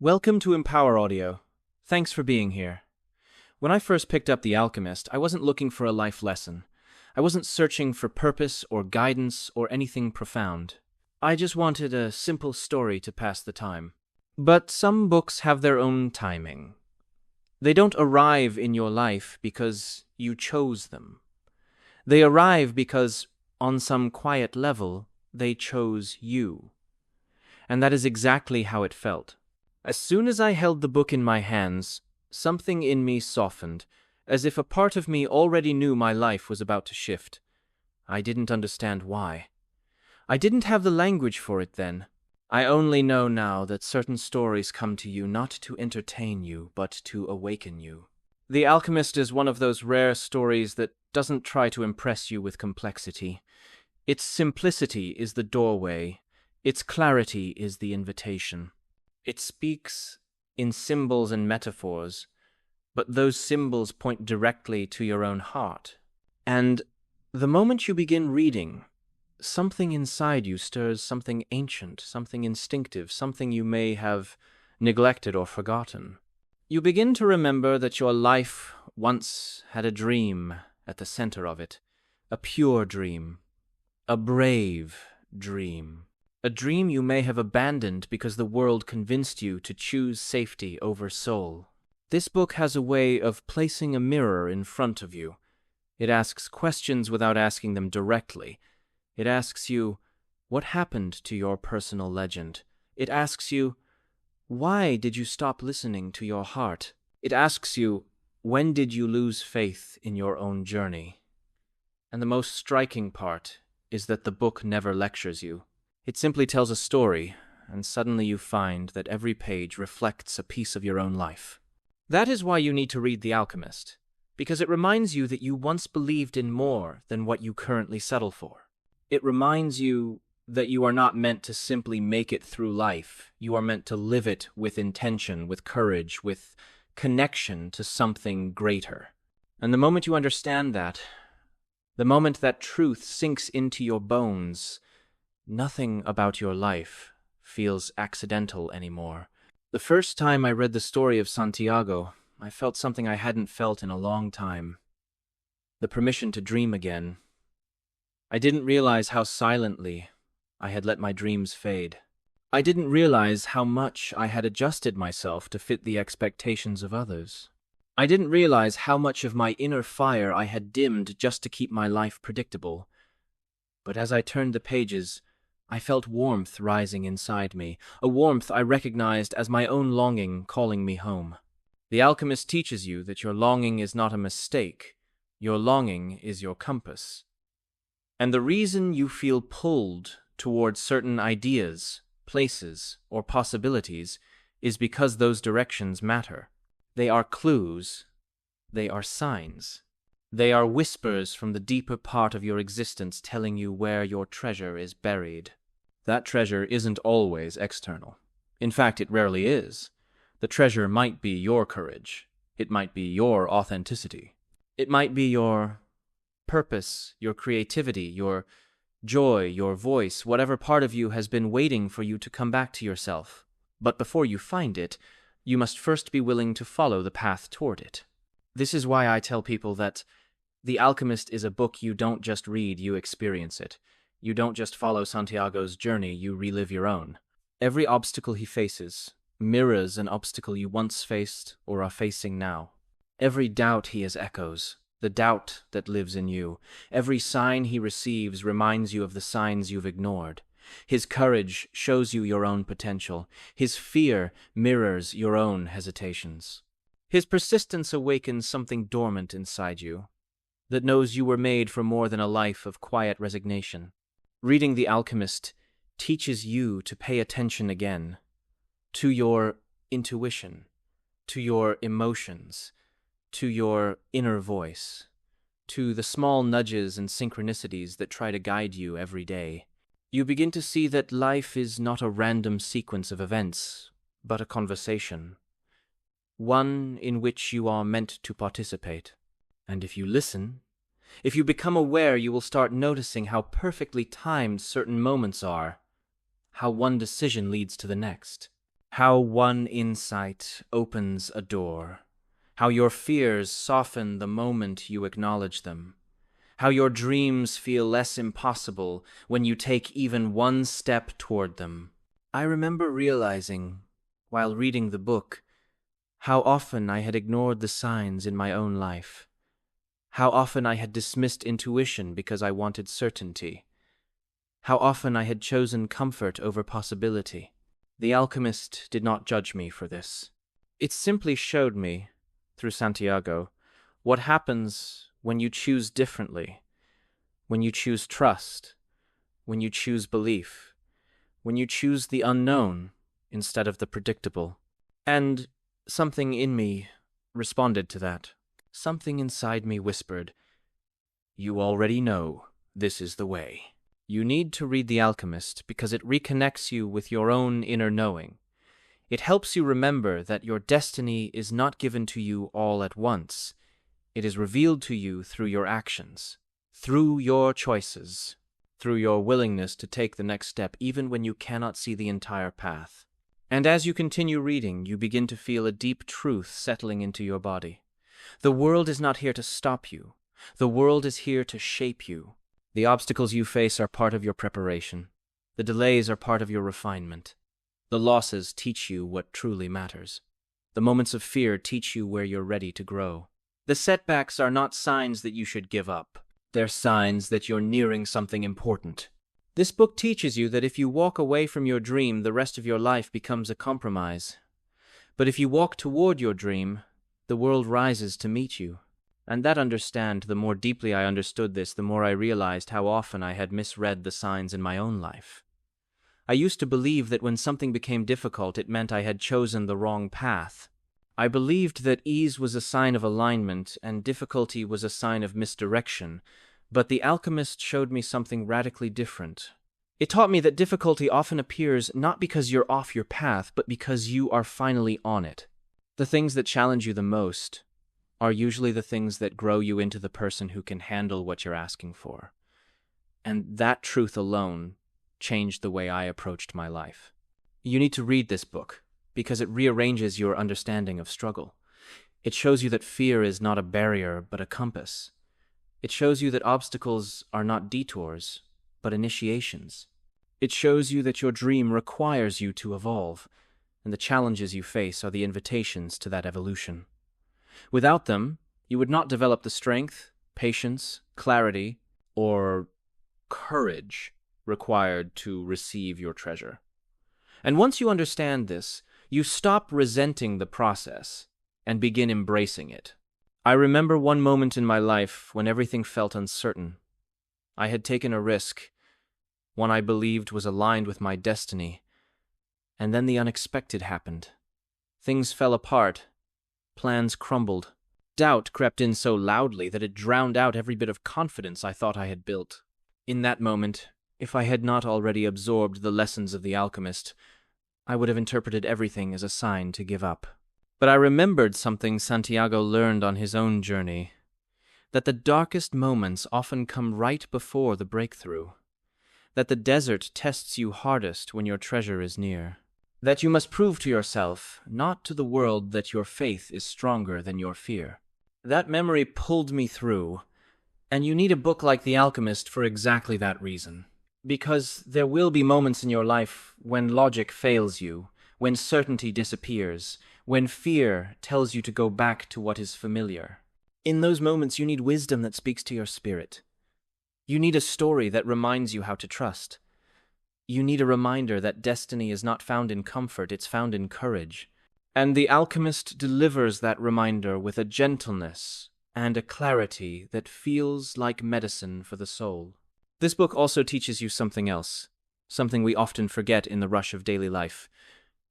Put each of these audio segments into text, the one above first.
Welcome to Empower Audio. Thanks for being here. When I first picked up The Alchemist, I wasn't looking for a life lesson. I wasn't searching for purpose or guidance or anything profound. I just wanted a simple story to pass the time. But some books have their own timing. They don't arrive in your life because you chose them. They arrive because, on some quiet level, they chose you. And that is exactly how it felt. As soon as I held the book in my hands, something in me softened, as if a part of me already knew my life was about to shift. I didn't understand why. I didn't have the language for it then. I only know now that certain stories come to you not to entertain you, but to awaken you. The Alchemist is one of those rare stories that doesn't try to impress you with complexity. Its simplicity is the doorway. Its clarity is the invitation. It speaks in symbols and metaphors, but those symbols point directly to your own heart. And the moment you begin reading, something inside you stirs, something ancient, something instinctive, something you may have neglected or forgotten. You begin to remember that your life once had a dream at the center of it, a pure dream, a brave dream. A dream you may have abandoned because the world convinced you to choose safety over soul. This book has a way of placing a mirror in front of you. It asks questions without asking them directly. It asks you, what happened to your personal legend? It asks you, why did you stop listening to your heart? It asks you, when did you lose faith in your own journey? And the most striking part is that the book never lectures you. It simply tells a story, and suddenly you find that every page reflects a piece of your own life. That is why you need to read The Alchemist, because it reminds you that you once believed in more than what you currently settle for. It reminds you that you are not meant to simply make it through life. You are meant to live it with intention, with courage, with connection to something greater. And the moment you understand that, the moment that truth sinks into your bones, nothing about your life feels accidental anymore. The first time I read the story of Santiago, I felt something I hadn't felt in a long time. The permission to dream again. I didn't realize how silently I had let my dreams fade. I didn't realize how much I had adjusted myself to fit the expectations of others. I didn't realize how much of my inner fire I had dimmed just to keep my life predictable. But as I turned the pages, I felt warmth rising inside me, a warmth I recognized as my own longing calling me home. The Alchemist teaches you that your longing is not a mistake. Your longing is your compass. And the reason you feel pulled towards certain ideas, places, or possibilities is because those directions matter. They are clues. They are signs. They are whispers from the deeper part of your existence telling you where your treasure is buried. That treasure isn't always external. In fact, it rarely is. The treasure might be your courage. It might be your authenticity. It might be your purpose, your creativity, your joy, your voice, whatever part of you has been waiting for you to come back to yourself. But before you find it, you must first be willing to follow the path toward it. This is why I tell people that The Alchemist is a book you don't just read, you experience it. You don't just follow Santiago's journey, you relive your own. Every obstacle he faces mirrors an obstacle you once faced or are facing now. Every doubt he has echoes, the doubt that lives in you. Every sign he receives reminds you of the signs you've ignored. His courage shows you your own potential. His fear mirrors your own hesitations. His persistence awakens something dormant inside you that knows you were made for more than a life of quiet resignation. Reading The Alchemist teaches you to pay attention again to your intuition, to your emotions, to your inner voice, to the small nudges and synchronicities that try to guide you every day. You begin to see that life is not a random sequence of events, but a conversation, one in which you are meant to participate. And if you listen, if you become aware, you will start noticing how perfectly timed certain moments are, how one decision leads to the next. How one insight opens a door. How your fears soften the moment you acknowledge them. How your dreams feel less impossible when you take even one step toward them. I remember realizing, while reading the book, how often I had ignored the signs in my own life. How often I had dismissed intuition because I wanted certainty. How often I had chosen comfort over possibility. The Alchemist did not judge me for this. It simply showed me, through Santiago, what happens when you choose differently, when you choose trust, when you choose belief, when you choose the unknown instead of the predictable. And something in me responded to that. Something inside me whispered, "You already know this is the way." You need to read The Alchemist because it reconnects you with your own inner knowing. It helps you remember that your destiny is not given to you all at once. It is revealed to you through your actions, through your choices, through your willingness to take the next step even when you cannot see the entire path. And as you continue reading, you begin to feel a deep truth settling into your body. The world is not here to stop you. The world is here to shape you. The obstacles you face are part of your preparation. The delays are part of your refinement. The losses teach you what truly matters. The moments of fear teach you where you're ready to grow. The setbacks are not signs that you should give up. They're signs that you're nearing something important. This book teaches you that if you walk away from your dream, the rest of your life becomes a compromise. But if you walk toward your dream, the world rises to meet you. And the more deeply I understood this, the more I realized how often I had misread the signs in my own life. I used to believe that when something became difficult, it meant I had chosen the wrong path. I believed that ease was a sign of alignment and difficulty was a sign of misdirection, but The Alchemist showed me something radically different. It taught me that difficulty often appears not because you're off your path, but because you are finally on it. The things that challenge you the most are usually the things that grow you into the person who can handle what you're asking for. And that truth alone changed the way I approached my life. You need to read this book because it rearranges your understanding of struggle. It shows you that fear is not a barrier, but a compass. It shows you that obstacles are not detours, but initiations. It shows you that your dream requires you to evolve, and the challenges you face are the invitations to that evolution. Without them, you would not develop the strength, patience, clarity, or courage required to receive your treasure. And once you understand this, you stop resenting the process and begin embracing it. I remember one moment in my life when everything felt uncertain. I had taken a risk, one I believed was aligned with my destiny, and then the unexpected happened. Things fell apart. Plans crumbled. Doubt crept in so loudly that it drowned out every bit of confidence I thought I had built. In that moment, if I had not already absorbed the lessons of The Alchemist, I would have interpreted everything as a sign to give up. But I remembered something Santiago learned on his own journey, that the darkest moments often come right before the breakthrough, that the desert tests you hardest when your treasure is near. That you must prove to yourself, not to the world, that your faith is stronger than your fear. That memory pulled me through, and you need a book like The Alchemist for exactly that reason. Because there will be moments in your life when logic fails you, when certainty disappears, when fear tells you to go back to what is familiar. In those moments, you need wisdom that speaks to your spirit. You need a story that reminds you how to trust. You need a reminder that destiny is not found in comfort, it's found in courage. And The Alchemist delivers that reminder with a gentleness and a clarity that feels like medicine for the soul. This book also teaches you something else, something we often forget in the rush of daily life.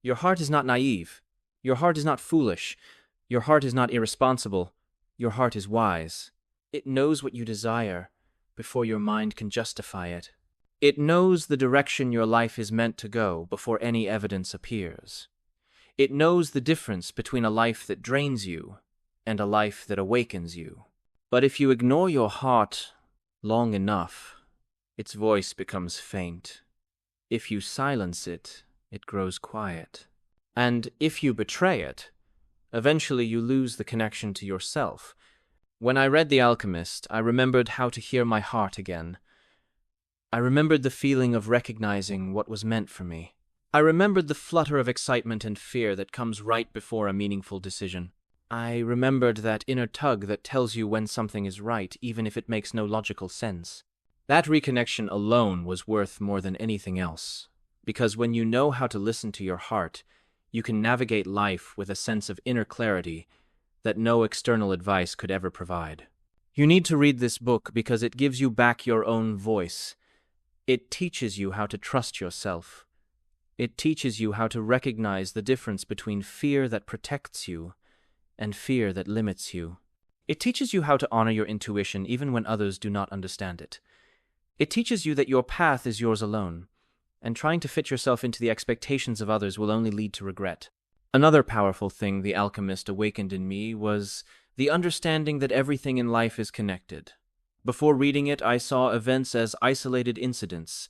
Your heart is not naive. Your heart is not foolish. Your heart is not irresponsible. Your heart is wise. It knows what you desire before your mind can justify it. It knows the direction your life is meant to go before any evidence appears. It knows the difference between a life that drains you and a life that awakens you. But if you ignore your heart long enough, its voice becomes faint. If you silence it, it grows quiet. And if you betray it, eventually you lose the connection to yourself. When I read The Alchemist, I remembered how to hear my heart again. I remembered the feeling of recognizing what was meant for me. I remembered the flutter of excitement and fear that comes right before a meaningful decision. I remembered that inner tug that tells you when something is right, even if it makes no logical sense. That reconnection alone was worth more than anything else, because when you know how to listen to your heart, you can navigate life with a sense of inner clarity that no external advice could ever provide. You need to read this book because it gives you back your own voice. It teaches you how to trust yourself. It teaches you how to recognize the difference between fear that protects you and fear that limits you. It teaches you how to honor your intuition even when others do not understand it. It teaches you that your path is yours alone, and trying to fit yourself into the expectations of others will only lead to regret. Another powerful thing The Alchemist awakened in me was the understanding that everything in life is connected. Before reading it, I saw events as isolated incidents.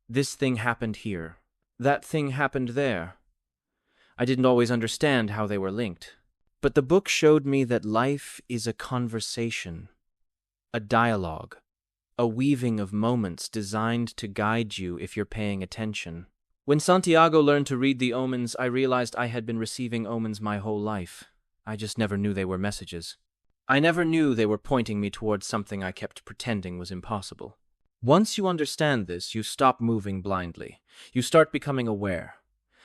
This thing happened here. That thing happened there. I didn't always understand how they were linked. But the book showed me that life is a conversation, a dialogue, a weaving of moments designed to guide you if you're paying attention. When Santiago learned to read the omens, I realized I had been receiving omens my whole life. I just never knew they were messages. I never knew they were pointing me towards something I kept pretending was impossible. Once you understand this, you stop moving blindly. You start becoming aware.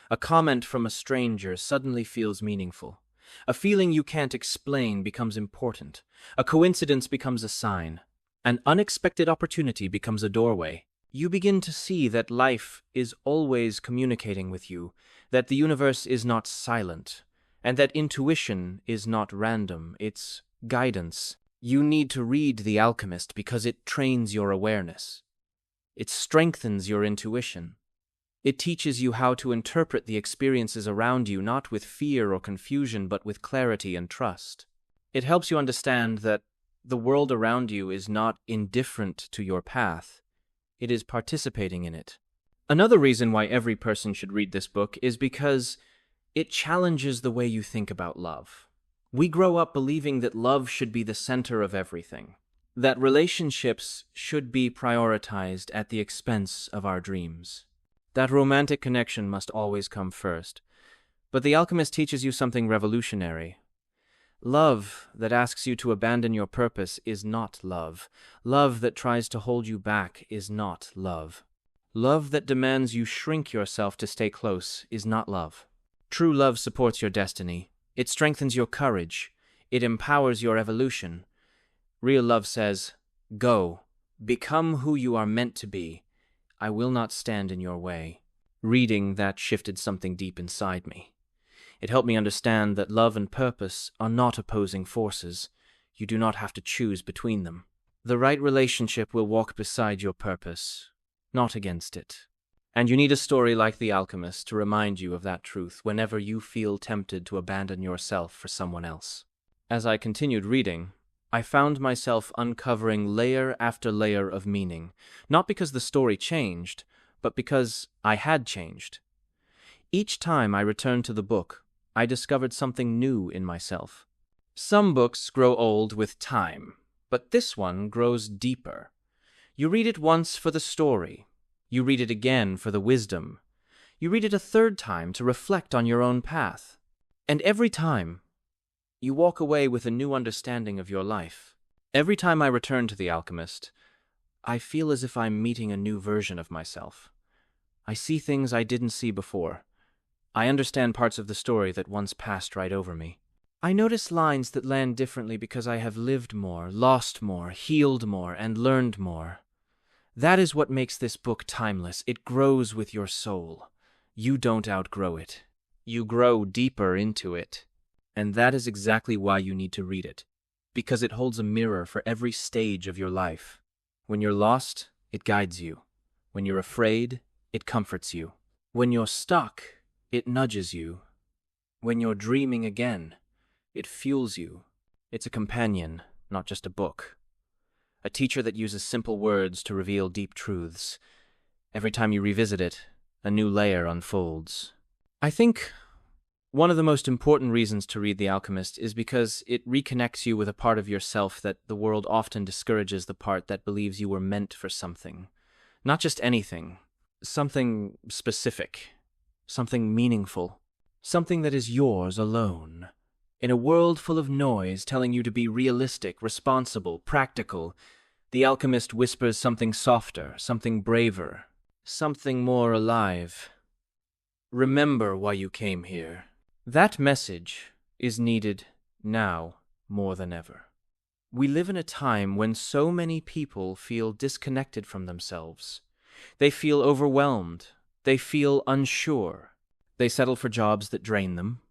A comment from a stranger suddenly feels meaningful. A feeling you can't explain becomes important. A coincidence becomes a sign. An unexpected opportunity becomes a doorway. You begin to see that life is always communicating with you, that the universe is not silent, and that intuition is not random, it's guidance. You need to read The Alchemist because it trains your awareness. It strengthens your intuition. It teaches you how to interpret the experiences around you not with fear or confusion but with clarity and trust. It helps you understand that the world around you is not indifferent to your path. It is participating in it. Another reason why every person should read this book is because it challenges the way you think about love. We grow up believing that love should be the center of everything, that relationships should be prioritized at the expense of our dreams, that romantic connection must always come first. But The Alchemist teaches you something revolutionary. Love that asks you to abandon your purpose is not love. Love that tries to hold you back is not love. Love that demands you shrink yourself to stay close is not love. True love supports your destiny. It strengthens your courage. It empowers your evolution. Real love says, "Go, become who you are meant to be. I will not stand in your way." Reading that shifted something deep inside me. It helped me understand that love and purpose are not opposing forces. You do not have to choose between them. The right relationship will walk beside your purpose, not against it. And you need a story like The Alchemist to remind you of that truth whenever you feel tempted to abandon yourself for someone else. As I continued reading, I found myself uncovering layer after layer of meaning, not because the story changed, but because I had changed. Each time I returned to the book, I discovered something new in myself. Some books grow old with time, but this one grows deeper. You read it once for the story. You read it again for the wisdom. You read it a third time to reflect on your own path. And every time, you walk away with a new understanding of your life. Every time I return to The Alchemist, I feel as if I'm meeting a new version of myself. I see things I didn't see before. I understand parts of the story that once passed right over me. I notice lines that land differently because I have lived more, lost more, healed more, and learned more. That is what makes this book timeless. It grows with your soul. You don't outgrow it. You grow deeper into it. And that is exactly why you need to read it, because it holds a mirror for every stage of your life. When you're lost, it guides you. When you're afraid, it comforts you. When you're stuck, it nudges you. When you're dreaming again, it fuels you. It's a companion, not just a book. A teacher that uses simple words to reveal deep truths. Every time you revisit it, a new layer unfolds. I think One of the most important reasons to read The Alchemist is because it reconnects you with a part of yourself that the world often discourages, the part that believes you were meant for something. Not just anything, something specific, something meaningful, something that is yours alone. In a world full of noise telling you to be realistic, responsible, practical, The Alchemist whispers something softer, something braver, something more alive. Remember why you came here. That message is needed now more than ever. We live in a time when so many people feel disconnected from themselves. They feel overwhelmed. They feel unsure. They settle for jobs that drain them,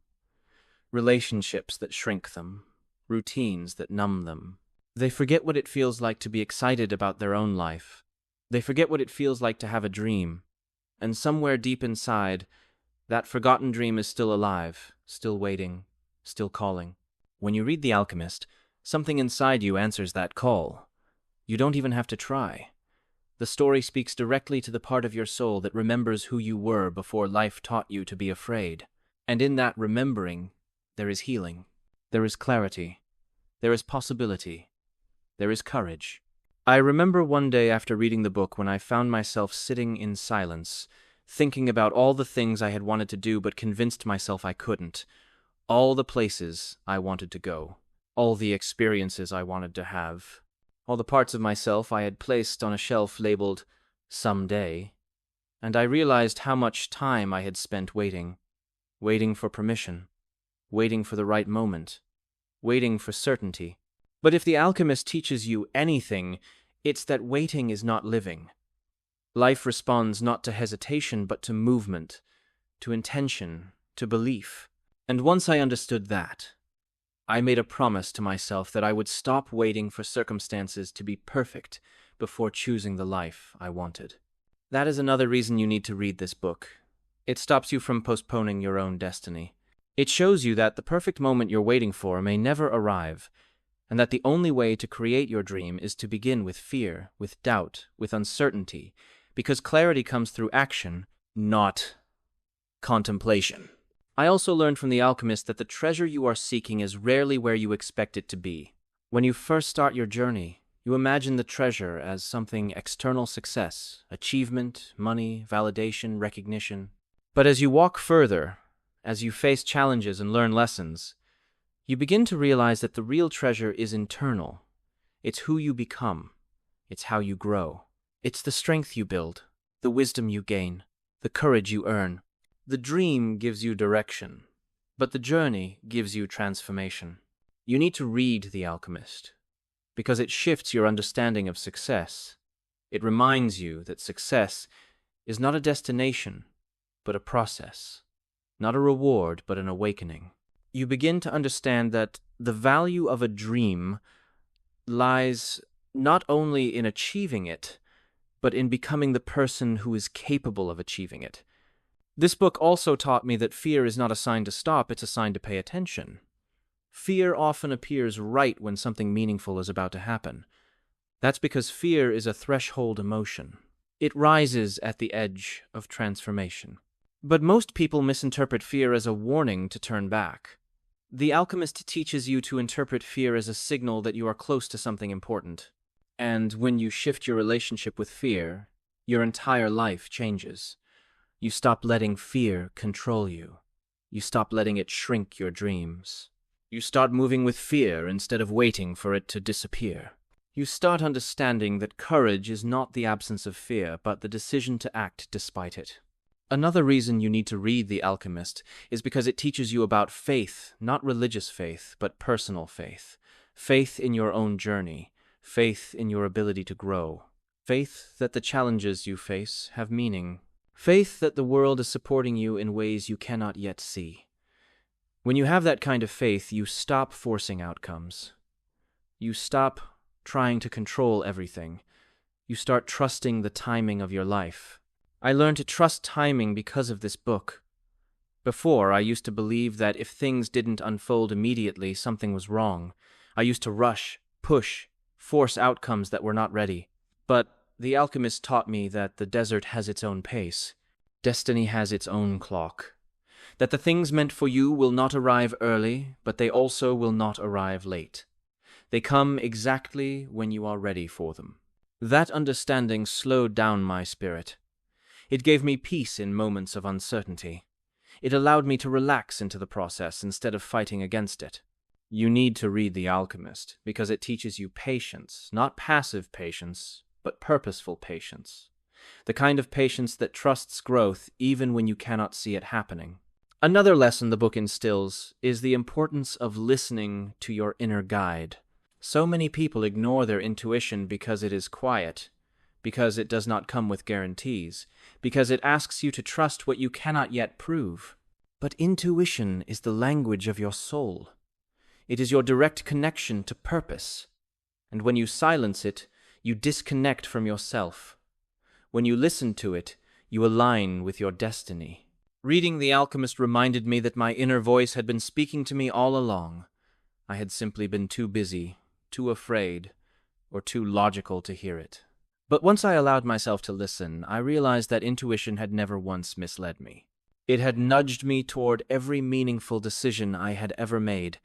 relationships that shrink them, routines that numb them. They forget what it feels like to be excited about their own life. They forget what it feels like to have a dream. And somewhere deep inside, that forgotten dream is still alive, still waiting, still calling. When you read The Alchemist, something inside you answers that call. You don't even have to try. The story speaks directly to the part of your soul that remembers who you were before life taught you to be afraid. And in that remembering, there is healing. There is clarity. There is possibility. There is courage. I remember one day after reading the book when I found myself sitting in silence, thinking about all the things I had wanted to do but convinced myself I couldn't, all the places I wanted to go, all the experiences I wanted to have, all the parts of myself I had placed on a shelf labeled someday, and I realized how much time I had spent waiting for permission, waiting for the right moment, waiting for certainty. But if The Alchemist teaches you anything, it's that waiting is not living. Life responds not to hesitation, but to movement, to intention, to belief. And once I understood that, I made a promise to myself that I would stop waiting for circumstances to be perfect before choosing the life I wanted. That is another reason you need to read this book. It stops you from postponing your own destiny. It shows you that the perfect moment you're waiting for may never arrive, and that the only way to create your dream is to begin with fear, with doubt, with uncertainty, because clarity comes through action, not contemplation. I also learned from The Alchemist that the treasure you are seeking is rarely where you expect it to be. When you first start your journey, you imagine the treasure as something external: success, achievement, money, validation, recognition. But as you walk further, as you face challenges and learn lessons, you begin to realize that the real treasure is internal. It's who you become. It's how you grow. It's the strength you build, the wisdom you gain, the courage you earn. The dream gives you direction, but the journey gives you transformation. You need to read The Alchemist because it shifts your understanding of success. It reminds you that success is not a destination, but a process, not a reward, but an awakening. You begin to understand that the value of a dream lies not only in achieving it, but in becoming the person who is capable of achieving it. This book also taught me that fear is not a sign to stop, it's a sign to pay attention. Fear often appears right when something meaningful is about to happen. That's because fear is a threshold emotion. It rises at the edge of transformation. But most people misinterpret fear as a warning to turn back. The Alchemist teaches you to interpret fear as a signal that you are close to something important. And when you shift your relationship with fear, your entire life changes. You stop letting fear control you. You stop letting it shrink your dreams. You start moving with fear instead of waiting for it to disappear. You start understanding that courage is not the absence of fear, but the decision to act despite it. Another reason you need to read The Alchemist is because it teaches you about faith, not religious faith, but personal faith. Faith in your own journey. Faith in your ability to grow. Faith that the challenges you face have meaning. Faith that the world is supporting you in ways you cannot yet see. When you have that kind of faith, you stop forcing outcomes. You stop trying to control everything. You start trusting the timing of your life. I learned to trust timing because of this book. Before, I used to believe that if things didn't unfold immediately, something was wrong. I used to rush, push, force outcomes that were not ready. But The Alchemist taught me that the desert has its own pace. Destiny has its own clock. That the things meant for you will not arrive early, but they also will not arrive late. They come exactly when you are ready for them. That understanding slowed down my spirit. It gave me peace in moments of uncertainty. It allowed me to relax into the process instead of fighting against it. You need to read The Alchemist because it teaches you patience, not passive patience, but purposeful patience. The kind of patience that trusts growth even when you cannot see it happening. Another lesson the book instills is the importance of listening to your inner guide. So many people ignore their intuition because it is quiet, because it does not come with guarantees, because it asks you to trust what you cannot yet prove. But intuition is the language of your soul. It is your direct connection to purpose. And when you silence it, you disconnect from yourself. When you listen to it, you align with your destiny. Reading The Alchemist reminded me that my inner voice had been speaking to me all along. I had simply been too busy, too afraid, or too logical to hear it. But once I allowed myself to listen, I realized that intuition had never once misled me. It had nudged me toward every meaningful decision I had ever made.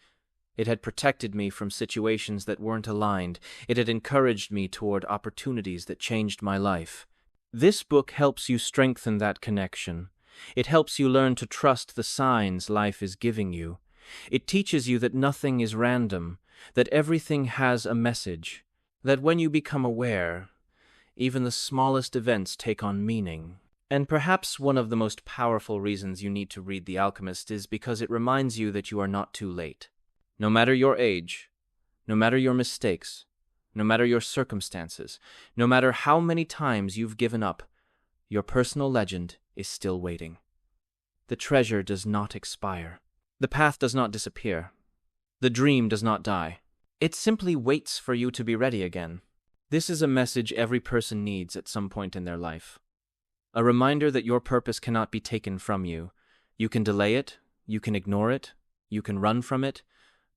It had protected me from situations that weren't aligned. It had encouraged me toward opportunities that changed my life. This book helps you strengthen that connection. It helps you learn to trust the signs life is giving you. It teaches you that nothing is random, that everything has a message, that when you become aware, even the smallest events take on meaning. And perhaps one of the most powerful reasons you need to read The Alchemist is because it reminds you that you are not too late. No matter your age, no matter your mistakes, no matter your circumstances, no matter how many times you've given up, your personal legend is still waiting. The treasure does not expire. The path does not disappear. The dream does not die. It simply waits for you to be ready again. This is a message every person needs at some point in their life. A reminder that your purpose cannot be taken from you. You can delay it, you can ignore it, you can run from it,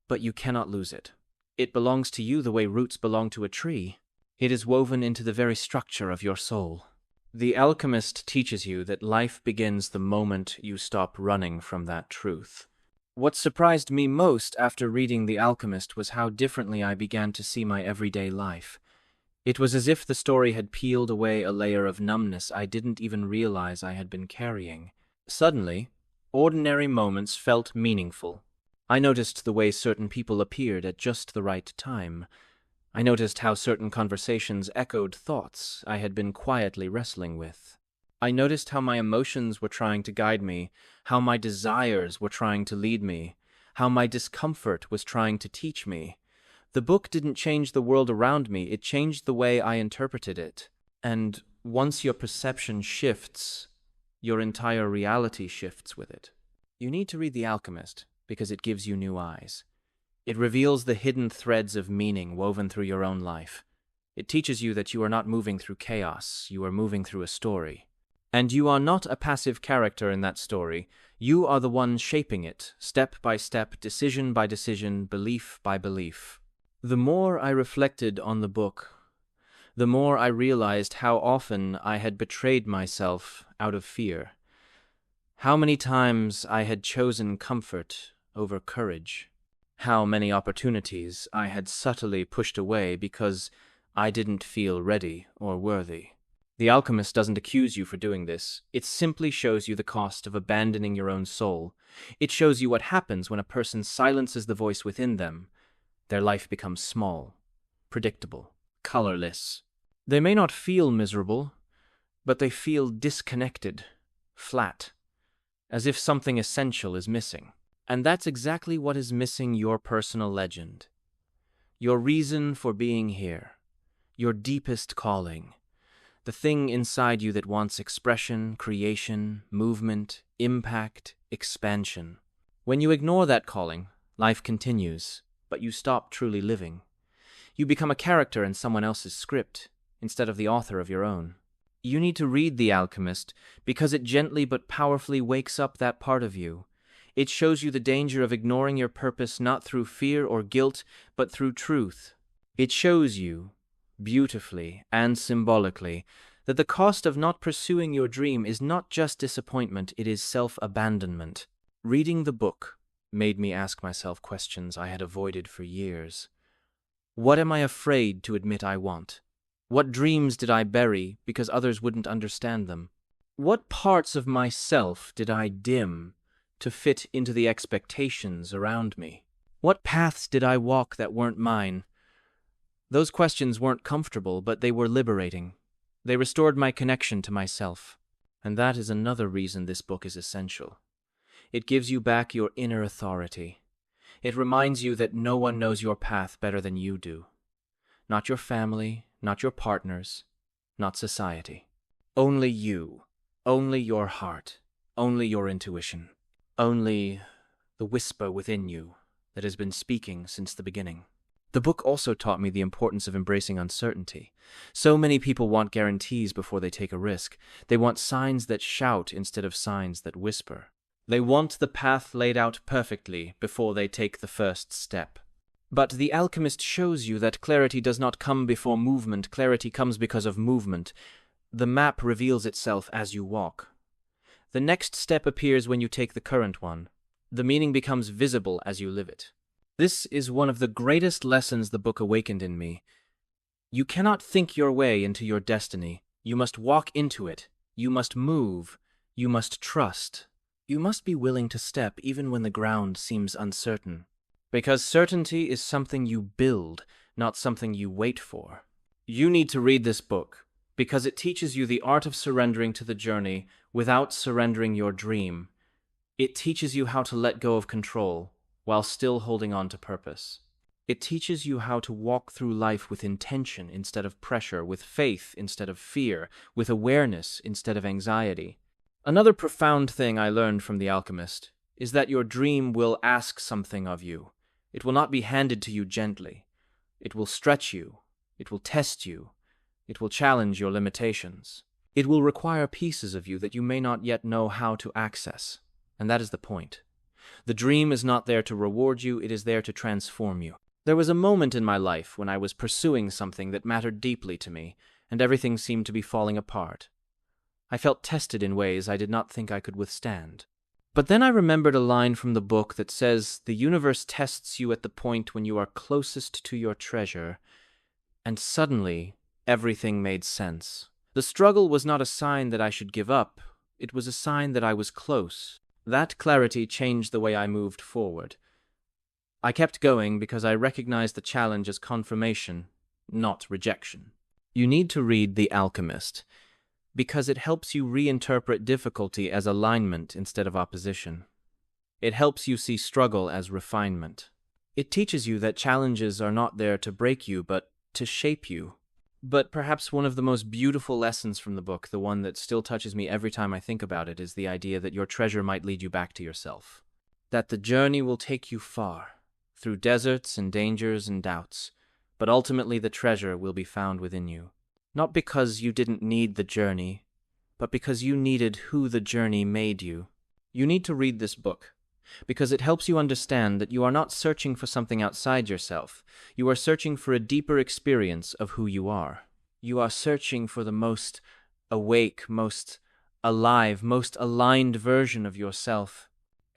but you cannot lose it. It belongs to you the way roots belong to a tree. It is woven into the very structure of your soul. The Alchemist teaches you that life begins the moment you stop running from that truth. What surprised me most after reading The Alchemist was how differently I began to see my everyday life. It was as if the story had peeled away a layer of numbness I didn't even realize I had been carrying. Suddenly, ordinary moments felt meaningful. I noticed the way certain people appeared at just the right time. I noticed how certain conversations echoed thoughts I had been quietly wrestling with. I noticed how my emotions were trying to guide me, how my desires were trying to lead me, how my discomfort was trying to teach me. The book didn't change the world around me, it changed the way I interpreted it. And once your perception shifts, your entire reality shifts with it. You need to read The Alchemist because it gives you new eyes. It reveals the hidden threads of meaning woven through your own life. It teaches you that you are not moving through chaos, you are moving through a story. And you are not a passive character in that story. You are the one shaping it, step by step, decision by decision, belief by belief. The more I reflected on the book, the more I realized how often I had betrayed myself out of fear. How many times I had chosen comfort over courage. How many opportunities I had subtly pushed away because I didn't feel ready or worthy. The Alchemist doesn't accuse you for doing this. It simply shows you the cost of abandoning your own soul. It shows you what happens when a person silences the voice within them. Their life becomes small, predictable, colorless. They may not feel miserable, but they feel disconnected, flat, as if something essential is missing. And that's exactly what is missing your personal legend. Your reason for being here. Your deepest calling. The thing inside you that wants expression, creation, movement, impact, expansion. When you ignore that calling, life continues, but you stop truly living. You become a character in someone else's script, instead of the author of your own. You need to read The Alchemist because it gently but powerfully wakes up that part of you. It shows you the danger of ignoring your purpose not through fear or guilt, but through truth. It shows you, beautifully and symbolically, that the cost of not pursuing your dream is not just disappointment, it is self-abandonment. Reading the book made me ask myself questions I had avoided for years. What am I afraid to admit I want? What dreams did I bury because others wouldn't understand them? What parts of myself did I dim to fit into the expectations around me? What paths did I walk that weren't mine? Those questions weren't comfortable, but they were liberating. They restored my connection to myself. And that is another reason this book is essential. It gives you back your inner authority. It reminds you that no one knows your path better than you do. Not your family, not your partners, not society. Only you, only your heart, only your intuition, only the whisper within you that has been speaking since the beginning. The book also taught me the importance of embracing uncertainty. So many people want guarantees before they take a risk. They want signs that shout instead of signs that whisper. They want the path laid out perfectly before they take the first step. But The Alchemist shows you that clarity does not come before movement. Clarity comes because of movement. The map reveals itself as you walk. The next step appears when you take the current one. The meaning becomes visible as you live it. This is one of the greatest lessons the book awakened in me. You cannot think your way into your destiny. You must walk into it. You must move. You must trust. You must be willing to step even when the ground seems uncertain. Because certainty is something you build, not something you wait for. You need to read this book because it teaches you the art of surrendering to the journey without surrendering your dream. It teaches you how to let go of control while still holding on to purpose. It teaches you how to walk through life with intention instead of pressure, with faith instead of fear, with awareness instead of anxiety. Another profound thing I learned from The Alchemist is that your dream will ask something of you. It will not be handed to you gently. It will stretch you. It will test you. It will challenge your limitations. It will require pieces of you that you may not yet know how to access. And that is the point. The dream is not there to reward you, it is there to transform you. There was a moment in my life when I was pursuing something that mattered deeply to me, and everything seemed to be falling apart. I felt tested in ways I did not think I could withstand. But then I remembered a line from the book that says, "The universe tests you at the point when you are closest to your treasure," and suddenly everything made sense. The struggle was not a sign that I should give up, it was a sign that I was close. That clarity changed the way I moved forward. I kept going because I recognized the challenge as confirmation, not rejection. You need to read The Alchemist because it helps you reinterpret difficulty as alignment instead of opposition. It helps you see struggle as refinement. It teaches you that challenges are not there to break you, but to shape you. But perhaps one of the most beautiful lessons from the book, the one that still touches me every time I think about it, is the idea that your treasure might lead you back to yourself. That the journey will take you far, through deserts and dangers and doubts, but ultimately the treasure will be found within you. Not because you didn't need the journey, but because you needed who the journey made you. You need to read this book, because it helps you understand that you are not searching for something outside yourself. You are searching for a deeper experience of who you are. You are searching for the most awake, most alive, most aligned version of yourself.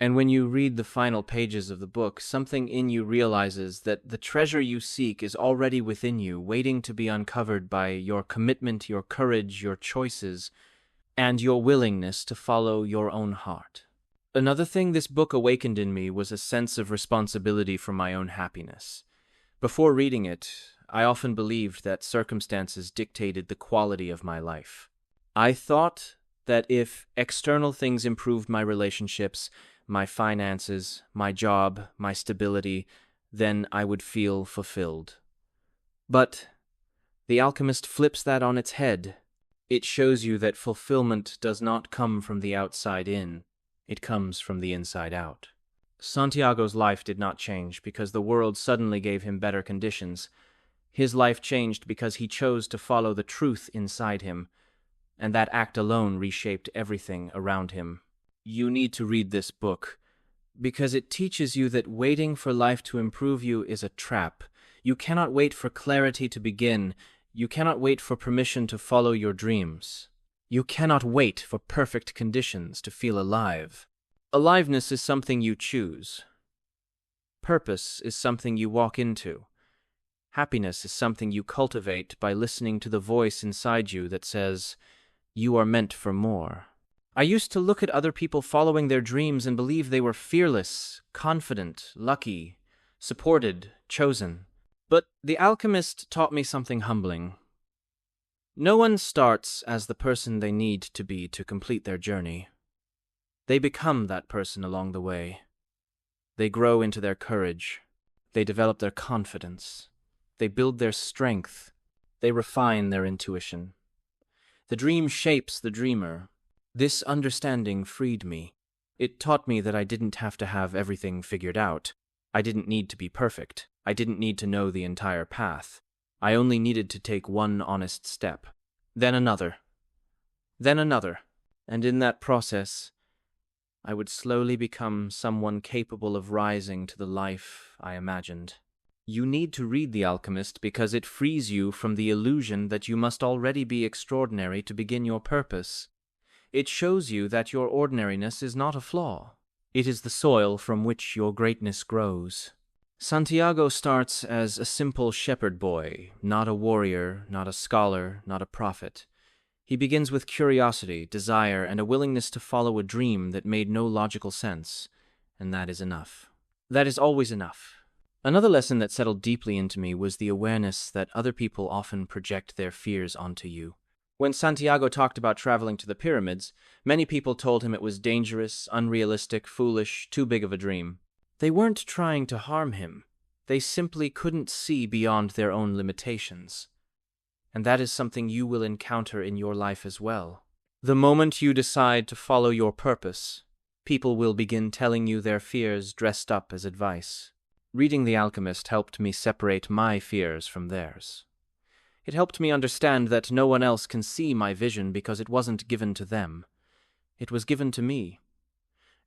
And when you read the final pages of the book, something in you realizes that the treasure you seek is already within you, waiting to be uncovered by your commitment, your courage, your choices, and your willingness to follow your own heart. Another thing this book awakened in me was a sense of responsibility for my own happiness. Before reading it, I often believed that circumstances dictated the quality of my life. I thought that if external things improved my relationships, my finances, my job, my stability, then I would feel fulfilled. But The Alchemist flips that on its head. It shows you that fulfillment does not come from the outside in. It comes from the inside out. Santiago's life did not change because the world suddenly gave him better conditions. His life changed because he chose to follow the truth inside him, and that act alone reshaped everything around him. You need to read this book because it teaches you that waiting for life to improve you is a trap. You cannot wait for clarity to begin. You cannot wait for permission to follow your dreams. You cannot wait for perfect conditions to feel alive. Aliveness is something you choose. Purpose is something you walk into. Happiness is something you cultivate by listening to the voice inside you that says, "You are meant for more." I used to look at other people following their dreams and believe they were fearless, confident, lucky, supported, chosen. But The Alchemist taught me something humbling. No one starts as the person they need to be to complete their journey. They become that person along the way. They grow into their courage. They develop their confidence. They build their strength. They refine their intuition. The dream shapes the dreamer. This understanding freed me. It taught me that I didn't have to have everything figured out. I didn't need to be perfect. I didn't need to know the entire path. I only needed to take one honest step. Then another. Then another. And in that process, I would slowly become someone capable of rising to the life I imagined. You need to read The Alchemist because it frees you from the illusion that you must already be extraordinary to begin your purpose. It shows you that your ordinariness is not a flaw. It is the soil from which your greatness grows. Santiago starts as a simple shepherd boy, not a warrior, not a scholar, not a prophet. He begins with curiosity, desire, and a willingness to follow a dream that made no logical sense, and that is enough. That is always enough. Another lesson that settled deeply into me was the awareness that other people often project their fears onto you. When Santiago talked about traveling to the pyramids, many people told him it was dangerous, unrealistic, foolish, too big of a dream. They weren't trying to harm him. They simply couldn't see beyond their own limitations. And that is something you will encounter in your life as well. The moment you decide to follow your purpose, people will begin telling you their fears dressed up as advice. Reading The Alchemist helped me separate my fears from theirs. It helped me understand that no one else can see my vision because it wasn't given to them. It was given to me.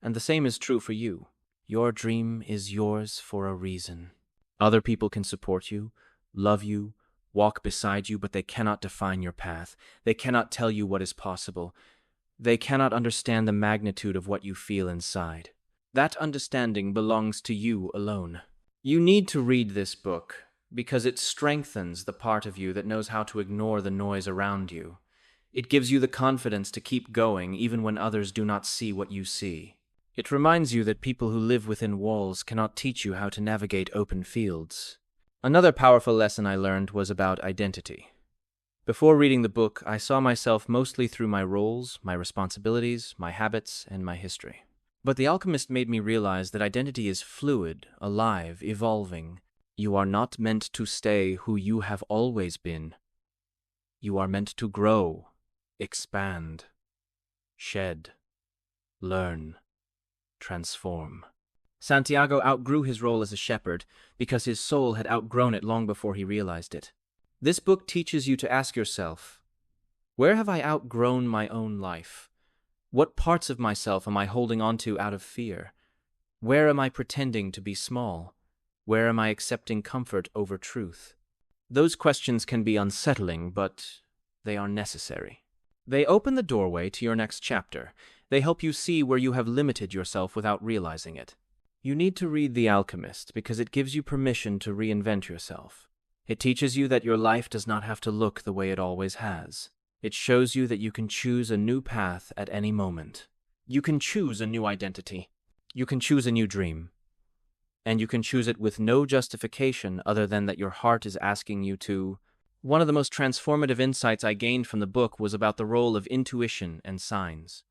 And the same is true for you. Your dream is yours for a reason. Other people can support you, love you, walk beside you, but they cannot define your path. They cannot tell you what is possible. They cannot understand the magnitude of what you feel inside. That understanding belongs to you alone. You need to read this book because it strengthens the part of you that knows how to ignore the noise around you. It gives you the confidence to keep going even when others do not see what you see. It reminds you that people who live within walls cannot teach you how to navigate open fields. Another powerful lesson I learned was about identity. Before reading the book, I saw myself mostly through my roles, my responsibilities, my habits, and my history. But The Alchemist made me realize that identity is fluid, alive, evolving. You are not meant to stay who you have always been. You are meant to grow, expand, shed, learn, transform. Santiago outgrew his role as a shepherd because his soul had outgrown it long before he realized it. This book teaches you to ask yourself, where have I outgrown my own life? What parts of myself am I holding on to out of fear? Where am I pretending to be small? Where am I accepting comfort over truth? Those questions can be unsettling, but they are necessary. They open the doorway to your next chapter. They help you see where you have limited yourself without realizing it. You need to read The Alchemist because it gives you permission to reinvent yourself. It teaches you that your life does not have to look the way it always has. It shows you that you can choose a new path at any moment. You can choose a new identity. You can choose a new dream. And you can choose it with no justification other than that your heart is asking you to. One of the most transformative insights I gained from the book was about the role of intuition and signs.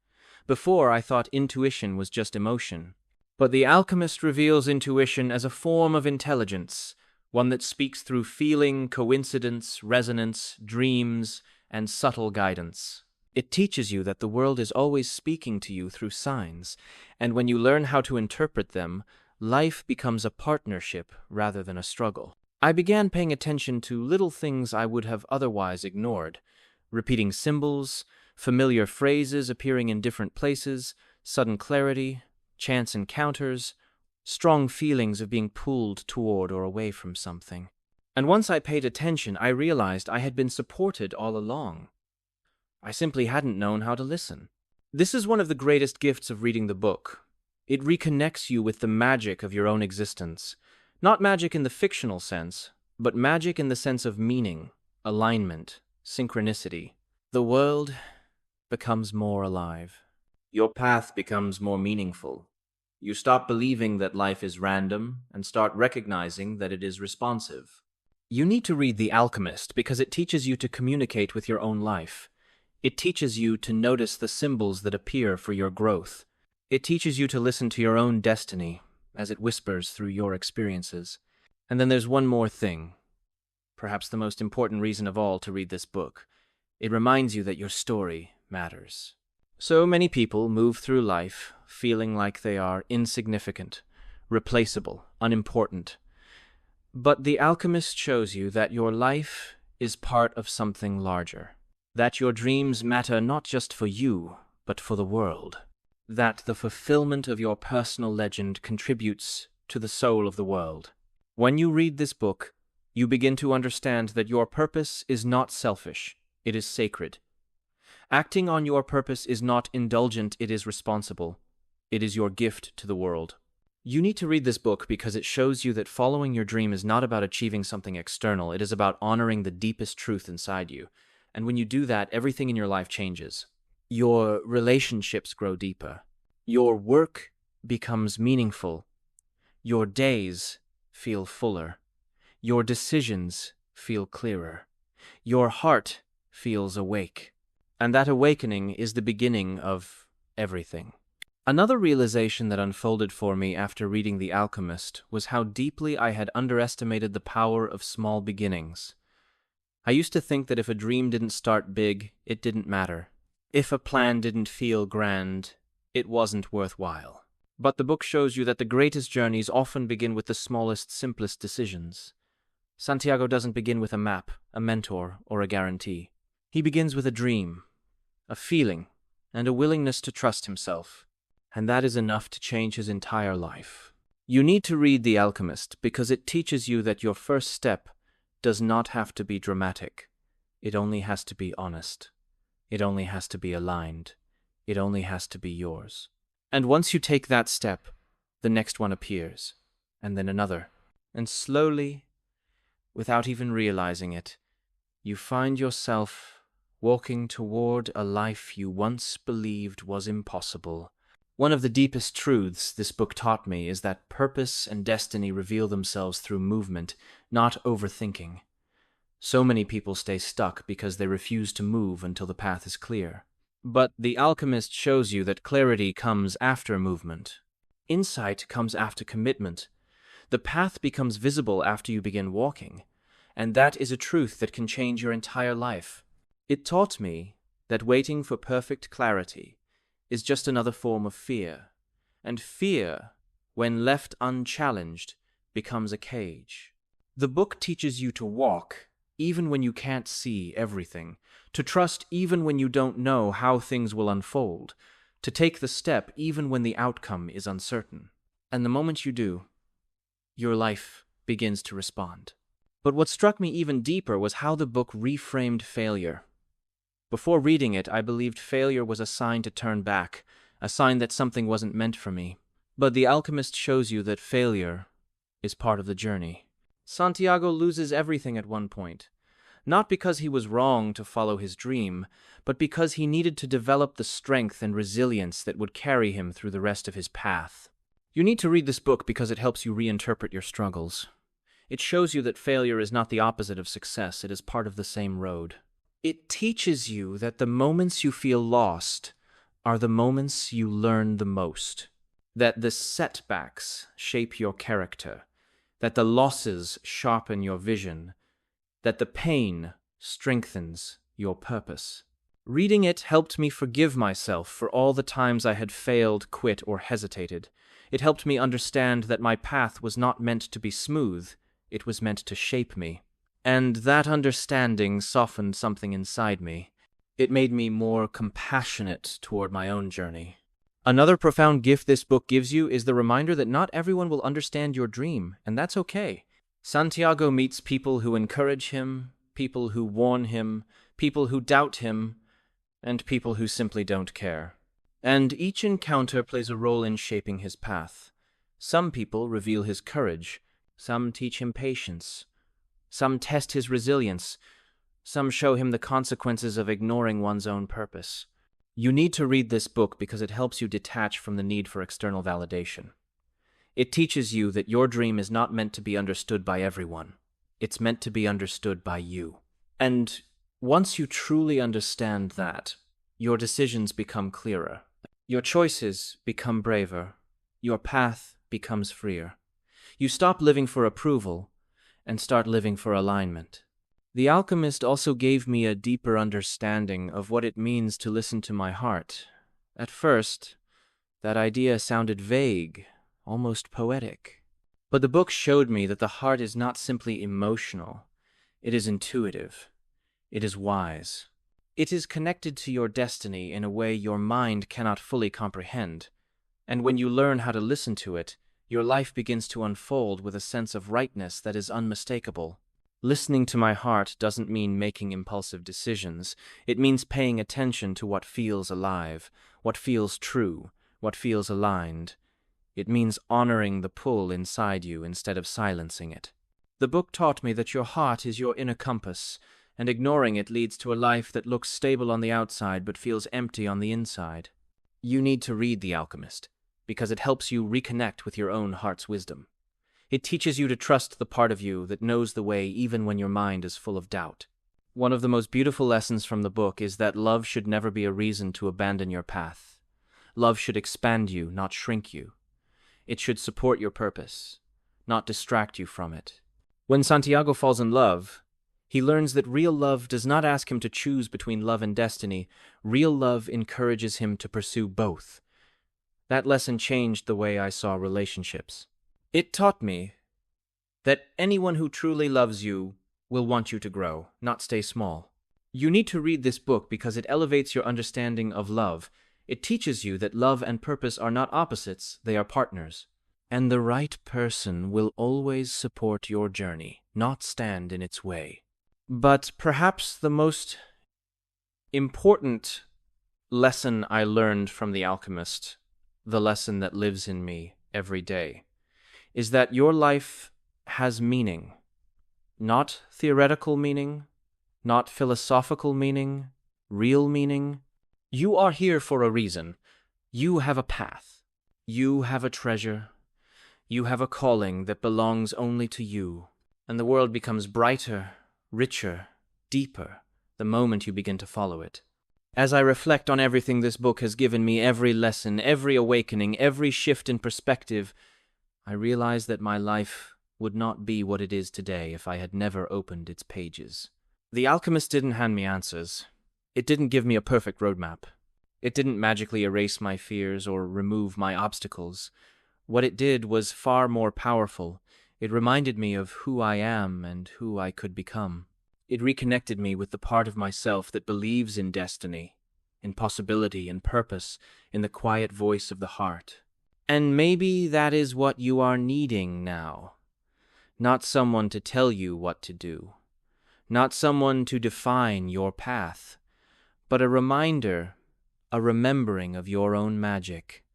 Before, I thought intuition was just emotion. But The Alchemist reveals intuition as a form of intelligence, one that speaks through feeling, coincidence, resonance, dreams, and subtle guidance. It teaches you that the world is always speaking to you through signs, and when you learn how to interpret them, life becomes a partnership rather than a struggle. I began paying attention to little things I would have otherwise ignored, repeating symbols, familiar phrases appearing in different places, sudden clarity, chance encounters, strong feelings of being pulled toward or away from something. And once I paid attention, I realized I had been supported all along. I simply hadn't known how to listen. This is one of the greatest gifts of reading the book. It reconnects you with the magic of your own existence. Not magic in the fictional sense, but magic in the sense of meaning, alignment, synchronicity. The world becomes more alive. Your path becomes more meaningful. You stop believing that life is random and start recognizing that it is responsive. You need to read The Alchemist because it teaches you to communicate with your own life. It teaches you to notice the symbols that appear for your growth. It teaches you to listen to your own destiny as it whispers through your experiences. And then there's one more thing, perhaps the most important reason of all to read this book. It reminds you that your story matters. So many people move through life feeling like they are insignificant, replaceable, unimportant. But The Alchemist shows you that your life is part of something larger. That your dreams matter not just for you, but for the world. That the fulfillment of your personal legend contributes to the soul of the world. When you read this book, you begin to understand that your purpose is not selfish, it is sacred. Acting on your purpose is not indulgent, it is responsible. It is your gift to the world. You need to read this book because it shows you that following your dream is not about achieving something external, it is about honoring the deepest truth inside you. And when you do that, everything in your life changes. Your relationships grow deeper. Your work becomes meaningful. Your days feel fuller. Your decisions feel clearer. Your heart feels awake. And that awakening is the beginning of everything. Another realization that unfolded for me after reading The Alchemist was how deeply I had underestimated the power of small beginnings. I used to think that if a dream didn't start big, it didn't matter. If a plan didn't feel grand, it wasn't worthwhile. But the book shows you that the greatest journeys often begin with the smallest, simplest decisions. Santiago doesn't begin with a map, a mentor, or a guarantee. He begins with a dream, a feeling, and a willingness to trust himself. And that is enough to change his entire life. You need to read The Alchemist because it teaches you that your first step does not have to be dramatic. It only has to be honest. It only has to be aligned. It only has to be yours. And once you take that step, the next one appears, and then another. And slowly, without even realizing it, you find yourself walking toward a life you once believed was impossible. One of the deepest truths this book taught me is that purpose and destiny reveal themselves through movement, not overthinking. So many people stay stuck because they refuse to move until the path is clear. But The Alchemist shows you that clarity comes after movement. Insight comes after commitment. The path becomes visible after you begin walking, and that is a truth that can change your entire life. It taught me that waiting for perfect clarity is just another form of fear, and fear, when left unchallenged, becomes a cage. The book teaches you to walk even when you can't see everything, to trust even when you don't know how things will unfold, to take the step even when the outcome is uncertain. And the moment you do, your life begins to respond. But what struck me even deeper was how the book reframed failure. Before reading it, I believed failure was a sign to turn back, a sign that something wasn't meant for me. But The Alchemist shows you that failure is part of the journey. Santiago loses everything at one point, not because he was wrong to follow his dream, but because he needed to develop the strength and resilience that would carry him through the rest of his path. You need to read this book because it helps you reinterpret your struggles. It shows you that failure is not the opposite of success, it is part of the same road. It teaches you that the moments you feel lost are the moments you learn the most, that the setbacks shape your character, that the losses sharpen your vision, that the pain strengthens your purpose. Reading it helped me forgive myself for all the times I had failed, quit, or hesitated. It helped me understand that my path was not meant to be smooth, it was meant to shape me. And that understanding softened something inside me. It made me more compassionate toward my own journey. Another profound gift this book gives you is the reminder that not everyone will understand your dream, and that's okay. Santiago meets people who encourage him, people who warn him, people who doubt him, and people who simply don't care. And each encounter plays a role in shaping his path. Some people reveal his courage, some teach him patience, some test his resilience, some show him the consequences of ignoring one's own purpose. You need to read this book because it helps you detach from the need for external validation. It teaches you that your dream is not meant to be understood by everyone. It's meant to be understood by you. And once you truly understand that, your decisions become clearer. Your choices become braver. Your path becomes freer. You stop living for approval and start living for alignment. The Alchemist also gave me a deeper understanding of what it means to listen to my heart. At first, that idea sounded vague, almost poetic. But the book showed me that the heart is not simply emotional. It is intuitive. It is wise. It is connected to your destiny in a way your mind cannot fully comprehend. And when you learn how to listen to it, your life begins to unfold with a sense of rightness that is unmistakable. Listening to my heart doesn't mean making impulsive decisions. It means paying attention to what feels alive, what feels true, what feels aligned. It means honoring the pull inside you instead of silencing it. The book taught me that your heart is your inner compass, and ignoring it leads to a life that looks stable on the outside but feels empty on the inside. You need to read The Alchemist, because it helps you reconnect with your own heart's wisdom. It teaches you to trust the part of you that knows the way even when your mind is full of doubt. One of the most beautiful lessons from the book is that love should never be a reason to abandon your path. Love should expand you, not shrink you. It should support your purpose, not distract you from it. When Santiago falls in love, he learns that real love does not ask him to choose between love and destiny. Real love encourages him to pursue both. That lesson changed the way I saw relationships. It taught me that anyone who truly loves you will want you to grow, not stay small. You need to read this book because it elevates your understanding of love. It teaches you that love and purpose are not opposites, they are partners. And the right person will always support your journey, not stand in its way. But perhaps the most important lesson I learned from The Alchemist, the lesson that lives in me every day, is that your life has meaning. Not theoretical meaning, not philosophical meaning, real meaning. You are here for a reason. You have a path. You have a treasure. You have a calling that belongs only to you. And the world becomes brighter, richer, deeper the moment you begin to follow it. As I reflect on everything this book has given me, every lesson, every awakening, every shift in perspective, I realize that my life would not be what it is today if I had never opened its pages. The Alchemist didn't hand me answers. It didn't give me a perfect roadmap. It didn't magically erase my fears or remove my obstacles. What it did was far more powerful. It reminded me of who I am and who I could become. It reconnected me with the part of myself that believes in destiny, in possibility and purpose, in the quiet voice of the heart. And maybe that is what you are needing now. Not someone to tell you what to do. Not someone to define your path. But a reminder, a remembering of your own magic.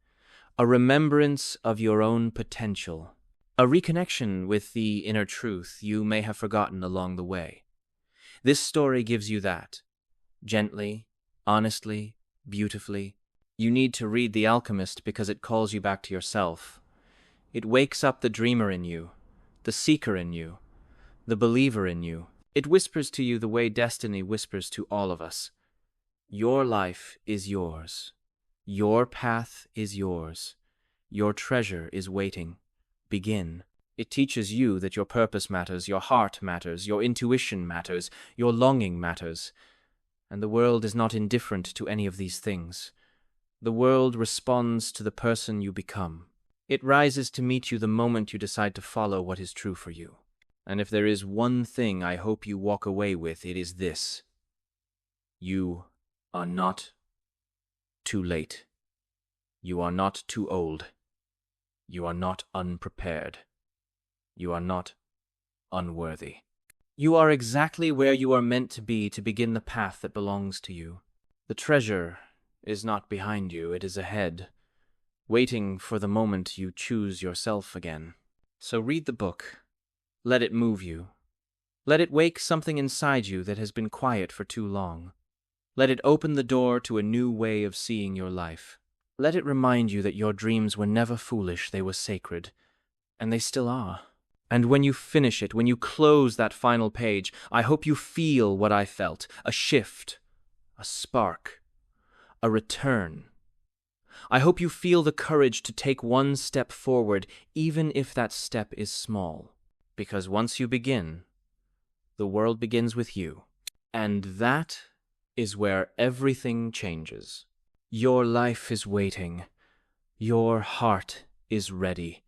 A remembrance of your own potential. A reconnection with the inner truth you may have forgotten along the way. This story gives you that. Gently, honestly, beautifully. You need to read The Alchemist because it calls you back to yourself. It wakes up the dreamer in you, the seeker in you, the believer in you. It whispers to you the way destiny whispers to all of us. Your life is yours. Your path is yours. Your treasure is waiting. Begin. It teaches you that your purpose matters, your heart matters, your intuition matters, your longing matters. And the world is not indifferent to any of these things. The world responds to the person you become. It rises to meet you the moment you decide to follow what is true for you. And if there is one thing I hope you walk away with, it is this. You are not too late. You are not too old. You are not unprepared. You are not unworthy. You are exactly where you are meant to be to begin the path that belongs to you. The treasure is not behind you, it is ahead, waiting for the moment you choose yourself again. So read the book. Let it move you. Let it wake something inside you that has been quiet for too long. Let it open the door to a new way of seeing your life. Let it remind you that your dreams were never foolish, they were sacred, and they still are. And when you finish it, when you close that final page, I hope you feel what I felt, a shift, a spark, a return. I hope you feel the courage to take one step forward, even if that step is small. Because once you begin, the world begins with you. And that is where everything changes. Your life is waiting. Your heart is ready.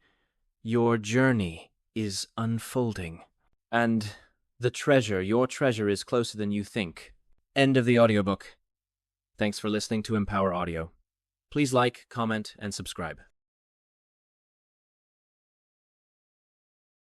Your journey is unfolding. And your treasure is closer than you think. End of the audiobook. Thanks for listening to Empower Audio. Please like, comment, and subscribe.